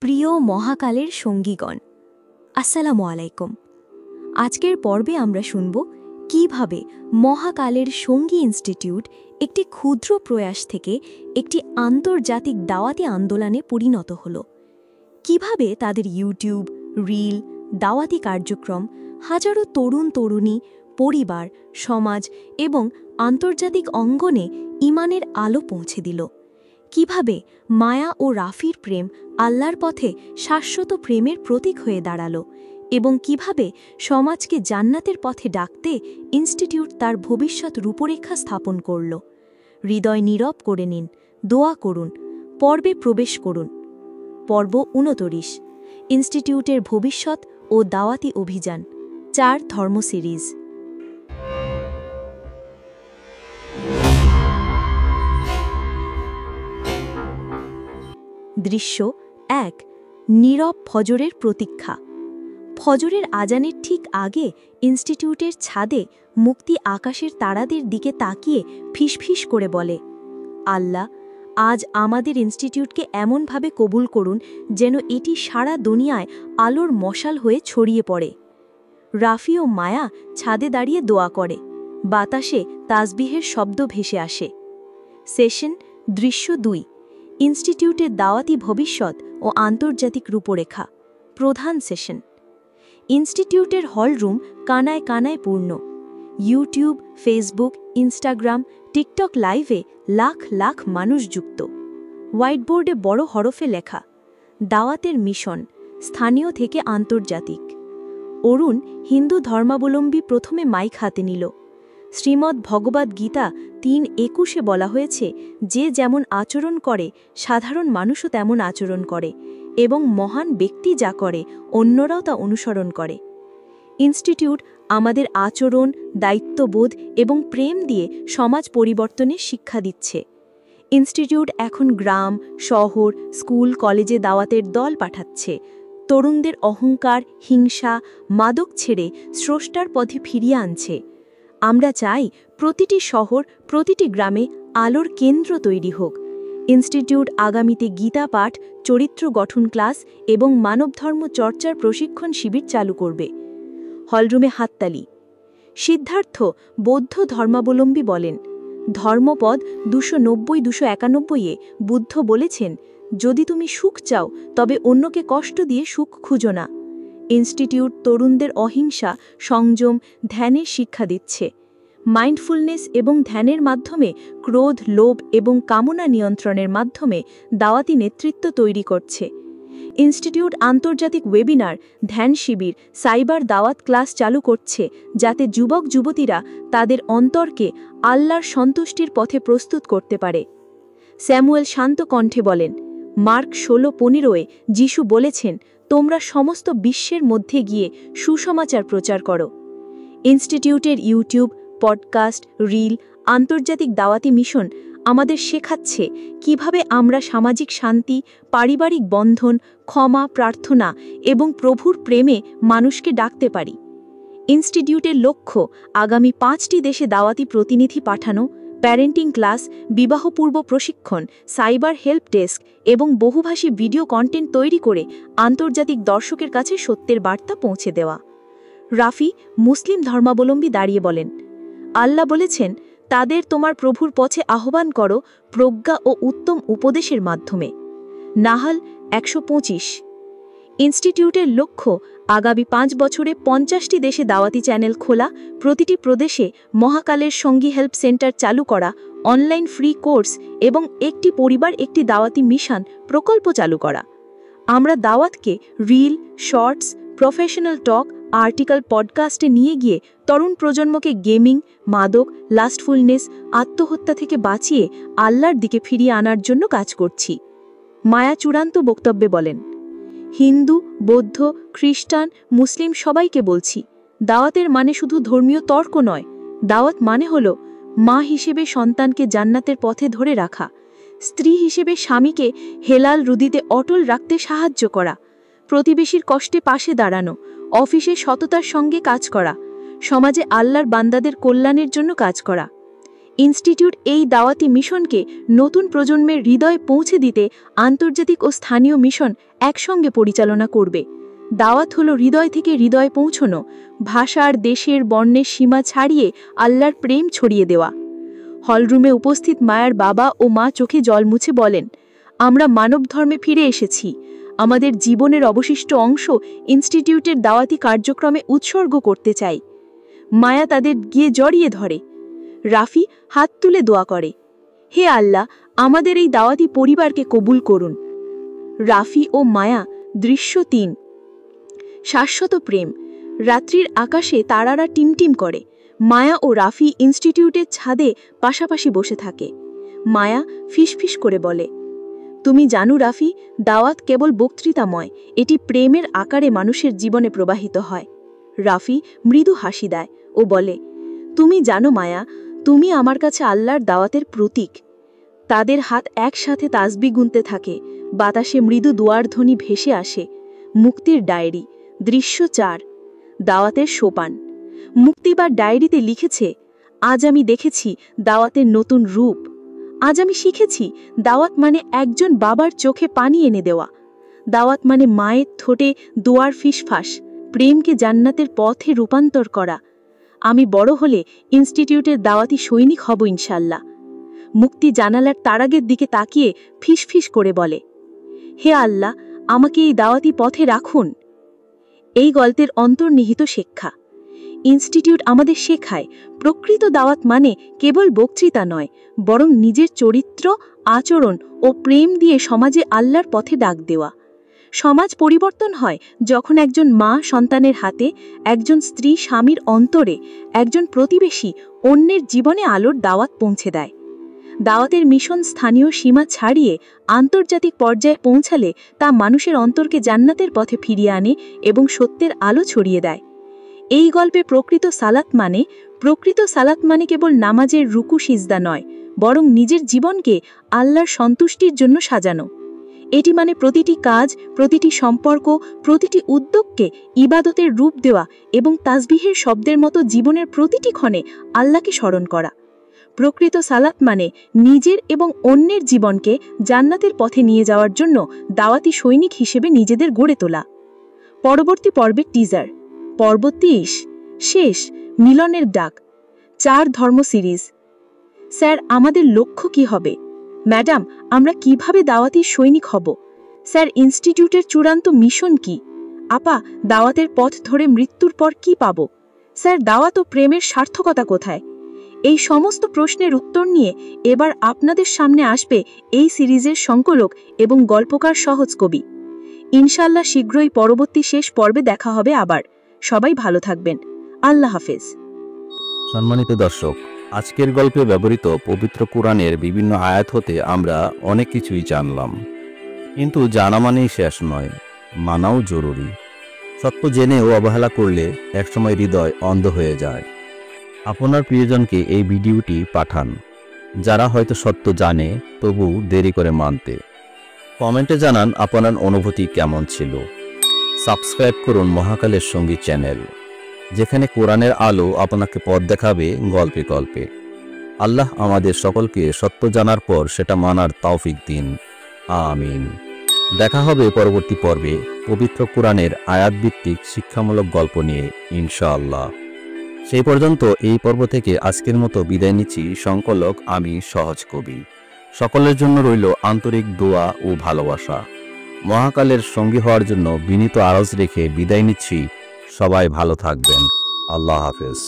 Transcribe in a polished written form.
প্রিয় মহাকালের সঙ্গীগণ, আসসালামু আলাইকুম। আজকের পর্বে আমরা শুনব কিভাবে মহাকালের সঙ্গী ইনস্টিটিউট একটি ক্ষুদ্র প্রয়াস থেকে একটি আন্তর্জাতিক দাওয়াতি আন্দোলনে পরিণত হল, কিভাবে তাদের ইউটিউব, রিল, দাওয়াতি কার্যক্রম হাজারো তরুণ তরুণী, পরিবার, সমাজ এবং আন্তর্জাতিক অঙ্গনে ঈমানের আলো পৌঁছে দিল, কিভাবে মায়া ও রাফির প্রেম আল্লাহর পথে শাশ্বত প্রেমের প্রতীক হয়ে দাঁড়াল এবং কিভাবে সমাজকে জান্নাতের পথে ডাকতে ইনস্টিটিউট তার ভবিষ্যৎ রূপরেখা স্থাপন করল। হৃদয় নীরব করে নিন, দোয়া করুন, পর্বে প্রবেশ করুন। পর্ব ২৯, ইনস্টিটিউটের ভবিষ্যৎ ও দাওয়াতি অভিযান, ৪ ধর্ম সিরিজ। দৃশ্য ১, নীরব ফজরের প্রতীক্ষা। ফজরের আজানের ঠিক আগে ইনস্টিটিউটের ছাদে মুক্তি আকাশের তারাদের দিকে তাকিয়ে ফিসফিস করে বলে, আল্লাহ, আজ আমাদের ইনস্টিটিউটকে এমনভাবে কবুল করুন যেন এটি সারা দুনিয়ায় আলোর মশাল হয়ে ছড়িয়ে পড়ে। রাফি ও মায়া ছাদে দাঁড়িয়ে দোয়া করে, বাতাসে তাসবিহের শব্দ ভেসে আসে। সেশন দৃশ্য ২, ইনস্টিটিউটের দাওয়াতি ভবিষ্যৎ ও আন্তর্জাতিক রূপরেখা। প্রধান সেশন। ইনস্টিটিউটের হলরুম কানায় কানায় পূর্ণ। ইউটিউব, ফেসবুক, ইনস্টাগ্রাম, টিকটক লাইভে লাখ লাখ মানুষ যুক্ত। হোয়াইটবোর্ডে বড় হরফে লেখা, দাওয়াতের মিশন, স্থানীয় থেকে আন্তর্জাতিক। অরুণ, হিন্দু ধর্মাবলম্বী, প্রথমে মাইক হাতে নিল। শ্রীমদ্ ভগবদ্ গীতা ৩:২১-এ বলা হয়েছে, যে যেমন আচরণ করে সাধারণ মানুষও তেমন আচরণ করে এবং মহান ব্যক্তি যা করে অন্যরাও তা অনুসরণ করে। ইনস্টিটিউট আমাদের আচরণ, দায়িত্ববোধ এবং প্রেম দিয়ে সমাজ পরিবর্তনের শিক্ষা দিচ্ছে। ইনস্টিটিউট এখন গ্রাম, শহর, স্কুল, কলেজে দাওয়াতের দল পাঠাচ্ছে, তরুণদের অহংকার, হিংসা, মাদক ছেড়ে স্রষ্টার পথে ফিরিয়ে আনছে। আমরা চাই প্রতিটি শহর, প্রতিটি গ্রামে আলোর কেন্দ্র তৈরি হোক। ইনস্টিটিউট আগামীতে গীতা পাঠ, চরিত্র গঠন ক্লাস এবং মানবধর্ম চর্চার প্রশিক্ষণ শিবির চালু করবে। হলরুমে হাততালি। সিদ্ধার্থ, বৌদ্ধ ধর্মাবলম্বী, বলেন, ধর্মপদ ২৯০-২৯১-এ বুদ্ধ বলেছেন, যদি তুমি সুখ চাও তবে অন্যকে কষ্ট দিয়ে সুখ খুঁজো না। ইনস্টিটিউট তরুণদের অহিংসা, সংযম, ধ্যানের শিক্ষা দিচ্ছে। মাইন্ডফুলনেস এবং ধ্যানের মাধ্যমে ক্রোধ, লোভ এবং কামনা নিয়ন্ত্রণের মাধ্যমে দাওয়াতি নেতৃত্ব তৈরি করছে। ইনস্টিটিউট আন্তর্জাতিক ওয়েবিনার, ধ্যান শিবির, সাইবার দাওয়াত ক্লাস চালু করছে, যাতে যুবক যুবতীরা তাদের অন্তরকে আল্লাহর সন্তুষ্টির পথে প্রস্তুত করতে পারে। স্যামুয়েল শান্ত কণ্ঠে বলেন, মার্ক ১৬:১৫-এ যিশু বলেছেন, তোমরা সমস্ত বিশ্বের মধ্যে গিয়ে সুসমাচার প্রচার করো। ইনস্টিটিউটের ইউটিউব, পডকাস্ট, রিল, আন্তর্জাতিক দাওয়াতি মিশন আমাদের শেখাচ্ছে কিভাবে আমরা সামাজিক শান্তি, পারিবারিক বন্ধন, ক্ষমা, প্রার্থনা এবং প্রভুর প্রেমে মানুষকে ডাকতে পারি। ইনস্টিটিউটের লক্ষ্য আগামী ৫টি দেশে দাওয়াতি প্রতিনিধি পাঠানো, প্যারেন্টিং ক্লাস, বিবাহপূর্ব প্রশিক্ষণ, সাইবার হেল্প ডেস্ক এবং বহুভাষী ভিডিও কন্টেন্ট তৈরি করে আন্তর্জাতিক দর্শকের কাছে সত্যের বার্তা পৌঁছে দেওয়া। রাফি, মুসলিম ধর্মাবলম্বী, দাঁড়িয়ে বলেন, আল্লাহ বলেছেন, তাদের তোমার প্রভুর পথে আহ্বান করো প্রজ্ঞা ও উত্তম উপদেশের মাধ্যমে। নাহাল ১২৫। ইনস্টিটিউটের লক্ষ্য আগামী ৫ বছরে ৫০টি দেশে দাওয়াতি চ্যানেল খোলা, প্রতিটি প্রদেশে মহাকালের সঙ্গী হেল্প সেন্টার চালু করা, অনলাইন ফ্রি কোর্স এবং একটি পরিবার একটি দাওয়াতি মিশন প্রকল্প চালু করা। আমরা দাওয়াতকে রিল, শর্টস, প্রফেশনাল টক, আর্টিকেল, পডকাস্টে নিয়ে গিয়ে তরুণ প্রজন্মকে গেমিং, মাদক, লাস্টফুলনেস, আত্মহত্যা থেকে বাঁচিয়ে আল্লাহর দিকে ফিরিয়ে আনার জন্য কাজ করছি। মায়া চূড়ান্ত বক্তব্যে বলেন, হিন্দু, বৌদ্ধ, খ্রিস্টান, মুসলিম সবাইকে বলছি, দাওয়াতের মানে শুধু ধর্মীয় তর্ক নয়। দাওয়াত মানে হলো মা হিসেবে সন্তানকে জান্নাতের পথে ধরে রাখা, স্ত্রী হিসেবে স্বামীকে হেলাল রুদিতে অটল রাখতে সাহায্য করা, প্রতিবেশীর কষ্টে পাশে দাঁড়ানো, অফিসে সততার সঙ্গে কাজ করা, সমাজে আল্লাহর বান্দাদের কল্যাণের জন্য কাজ করা। ইনস্টিটিউট এই দাওয়াতি মিশনকে নতুন প্রজন্মের হৃদয়ে পৌঁছে দিতে আন্তর্জাতিক ও স্থানীয় মিশন একসঙ্গে পরিচালনা করবে। দাওয়াত হলো হৃদয় থেকে হৃদয়ে পৌঁছনো, ভাষার, দেশের, বর্ণের সীমা ছাড়িয়ে আল্লাহর প্রেম ছড়িয়ে দেওয়া। হলরুমে উপস্থিত মায়ার বাবা ও মা চোখে জল মুছে বলেন, আমরা মানব ধর্মে ফিরে এসেছি। আমাদের জীবনের অবশিষ্ট অংশ ইনস্টিটিউটের দাওয়াতি কার্যক্রমে উৎসর্গ করতে চাই। মায়া তাদের গিয়ে জড়িয়ে ধরে। রাফি হাত তুলে দোয়া করে, হে আল্লাহ, আমাদের এই দাওয়াতি পরিবারকে কবুল করুন। রাফি ও মায়া। দৃশ্য ৩। শাশ্বত প্রেম। রাত্রির আকাশে তারারা টিমটিম করে। মায়া ও রাফি ইনস্টিটিউটের ছাদে পাশাপাশি বসে থাকে। মায়া ফিসফিস করে বলে, তুমি জানো রাফি, দাওয়াত কেবল বক্তৃতাময়, এটি প্রেমের আকারে মানুষের জীবনে প্রবাহিত হয়। রাফি মৃদু হাসি দেয় ও বলে, তুমি জানো মায়া, তুমি আমার কাছে আল্লাহর দাওয়াতের প্রতীক। তাদের হাত একসাথে তাসবিহ গুনতে থাকে। বাতাসে মৃদু দোয়ার ধ্বনি ভেসে আসে। মুক্তির ডায়েরি। দৃশ্য ৪। দাওয়াতের সোপান। মুক্তিবার ডায়েরিতে লিখেছে, আজ আমি দেখেছি দাওয়াতের নতুন রূপ। আজ আমি শিখেছি দাওয়াত মানে একজন বাবার চোখে পানি এনে দেওয়া। দাওয়াত মানে মায়ের ঠোঁটে দোয়ার ফিসফাস, প্রেমকে জান্নাতের পথে রূপান্তর করা। আমি বড় হলে ইনস্টিটিউটের দাওয়াতি সৈনিক হব ইনশাল্লাহ। মুক্তি জানালার তারাগের দিকে তাকিয়ে ফিসফিস করে বলে, হে আল্লাহ, আমাকে এই দাওয়াতি পথে রাখুন। এই গল্পের অন্তর্নিহিত শিক্ষা। ইনস্টিটিউট আমাদের শেখায়, প্রকৃত দাওয়াত মানে কেবল বক্তৃতা নয়, বরং নিজের চরিত্র, আচরণ ও প্রেম দিয়ে সমাজে আল্লাহর পথে ডাক দেওয়া। সমাজ পরিবর্তন হয় যখন একজন মা সন্তানের হাতে, একজন স্ত্রী স্বামীর অন্তরে, একজন প্রতিবেশী অন্যের জীবনে আলোর দাওয়াত পৌঁছে দেয়। দাওয়াতের মিশন স্থানীয় সীমা ছাড়িয়ে আন্তর্জাতিক পর্যায়ে পৌঁছালে তা মানুষের অন্তরকে জান্নাতের পথে ফিরিয়ে আনে এবং সত্যের আলো ছড়িয়ে দেয়। এই গল্পে প্রকৃত সালাত মানে কেবল নামাজের রুকু সিজদা নয়, বরং নিজের জীবনকে আল্লাহর সন্তুষ্টির জন্য সাজানো। এটি মানে প্রতিটি কাজ, প্রতিটি সম্পর্ক, প্রতিটি উদ্যোগকে ইবাদতের রূপ দেওয়া এবং তাসবিহের শব্দের মতো জীবনের প্রতিটি ক্ষণে আল্লাহকে স্মরণ করা। প্রকৃত সালাত মানে নিজের এবং অন্যের জীবনকে জান্নাতের পথে নিয়ে যাওয়ার জন্য দাওয়াতি সৈনিক হিসেবে নিজেদের গড়ে তোলা। পরবর্তী পর্বের টিজার। পর্ব ৩০। শেষ, মিলনের ডাক। ৪ ধর্ম সিরিজ। স্যার, আমাদের লক্ষ্য কি হবে? ম্যাডাম, আমরা কিভাবে দাওয়াতি সৈনিক হব? স্যার, ইনস্টিটিউটের চূড়ান্ত মিশন কি? আপা, দাওয়াতের পথ ধরে মৃত্যুর পর কি পাব? স্যার, দাওয়াত ও প্রেমের সার্থকতা কোথায়? এই সমস্ত প্রশ্নের উত্তর নিয়ে এবার আপনাদের সামনে আসবে এই সিরিজের সংকলক এবং গল্পকার সহজ কবি। ইনশাল্লাহ শীঘ্রই পরবর্তী শেষ পর্বে দেখা হবে আবার। সবাই ভালো থাকবেন। আল্লাহ হাফেজ। সম্মানিত দর্শক, আজকের গল্পে ব্যবহৃত পবিত্র কোরআনের বিভিন্ন আয়াত হতে আমরা অনেক কিছুই জানলাম, কিন্তু জানা মানেই শেষ নয়, মানাও জরুরি। সত্য জেনেও অবহেলা করলে একসময় হৃদয় অন্ধ হয়ে যায়। আপনার প্রিয়জনকে এই ভিডিওটি পাঠান, যারা হয়তো সত্য জানে তবু দেরি করে মানতে। কমেন্টে জানান আপনার অনুভূতি কেমন ছিল। সাবস্ক্রাইব করুন মহাকালের সঙ্গী চ্যানেল, যেখানে কোরআনের আলো আপনাকে পথ দেখাবে গল্পে গল্পে। আল্লাহ আমাদের সকলকে সত্য জানার পর সেটা মানার তৌফিক দিন। আমিন। দেখা হবে পরবর্তী পর্বে পবিত্র কোরআনের আয়াতভিত্তিক শিক্ষামূলক গল্প নিয়ে ইনশাআল্লাহ। সেই পর্যন্ত এই পর্ব থেকে আজকের মতো বিদায় নিচ্ছি। সংকলক আমি সহজ কবি। সকলের জন্য রইল আন্তরিক দোয়া ও ভালোবাসা। মহাকালের সঙ্গী হওয়ার জন্য বিনীত আরজ রেখে বিদায় নিচ্ছি। সবাই ভালো থাকবেন। আল্লাহ হাফেজ।